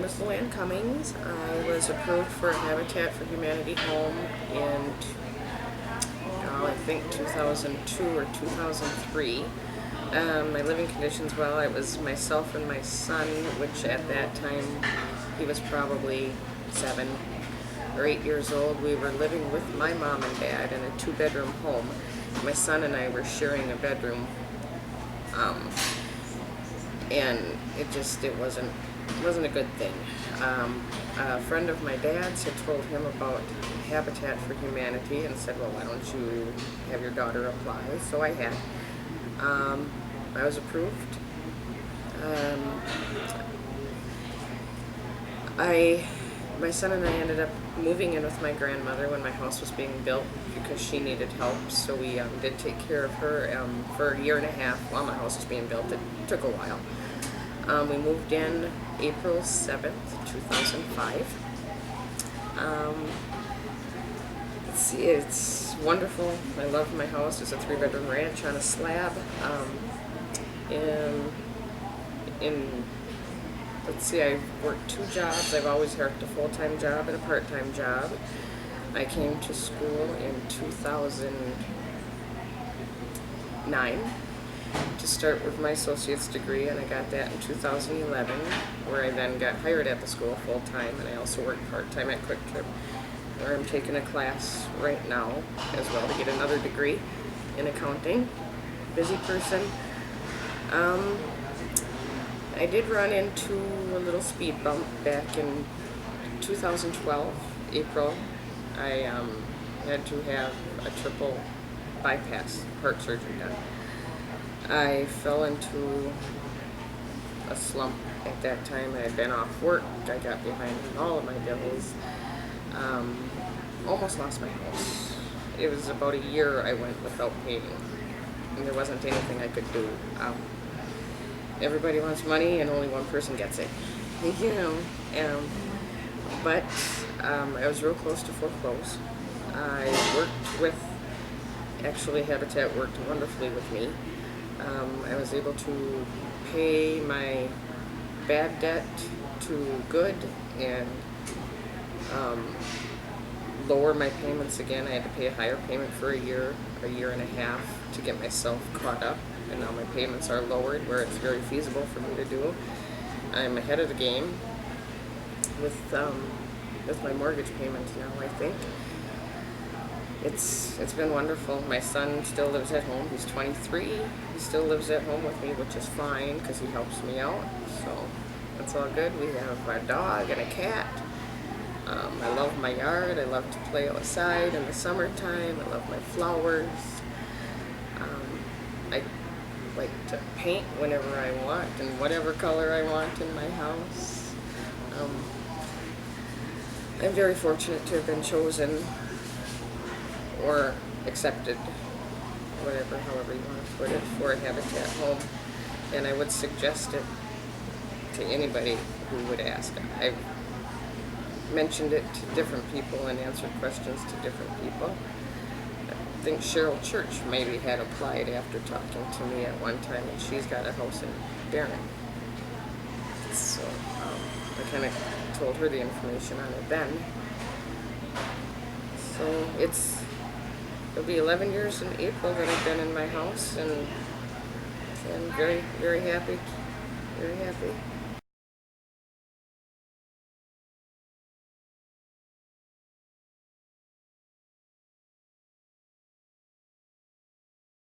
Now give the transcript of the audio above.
is LuAnn. I was approved for a Habitat for Humanity home in, I think 2002 or 2003. My living conditions, well, it was myself and my son, which at that time he was probably 7 or 8 years old. We were living with my mom and dad in a 2-bedroom home. My son and I were sharing a bedroom, and it wasn't a good thing. A friend of my dad's had told him about Habitat for Humanity and said, well, why don't you have your daughter apply? So I had. I was approved. My son and I ended up moving in with my grandmother when my house was being built because she needed help, so we did take care of her for a year and a half while my house was being built. It took a while. We moved in April 7th, 2005. Let's see, it's wonderful. I love my house. It's a 3-bedroom ranch on a slab. Let's see, I've worked 2 jobs. I've always worked a full-time job and a part-time job. I came to school in 2009 to start with my associate's degree, and I got that in 2011, where I then got hired at the school full-time, and I also worked part-time at Quick Trip, where I'm taking a class right now as well to get another degree in accounting. Busy person. I did run into a little speed bump back in 2012, April. I had to have a triple bypass heart surgery done. I fell into a slump at that time. I had been off work. I got behind on all of my bills. Almost lost my house. It was about a year I went without paying, and there wasn't anything I could do. Everybody wants money, and only one person gets it. You know. But I was real close to foreclose. I worked with, actually Habitat worked wonderfully with me. I was able to pay my bad debt to good and lower my payments again. I had to pay a higher payment for a year and a half to get myself caught up, and now my payments are lowered where it's very feasible for me to do. I'm ahead of the game with my mortgage payments now, I think. It's been wonderful. My son still lives at home. He's 23. He still lives at home with me, which is fine because he helps me out. So that's all good. We have a dog and a cat. I love my yard. I love to play outside in the summertime. I love my flowers. I like to paint whenever I want and whatever color I want in my house. I'm very fortunate to have been chosen or accepted, however you want to put it, for a Habitat home, and I would suggest it to anybody who would ask. I've mentioned it to different people and answered questions to different people. I think Cheryl Church maybe had applied after talking to me at one time, and she's got a house in Barron. So I kind of told her the information on it then. So it'll be 11 years in April that I've been in my house, and I'm very, very happy. Very happy.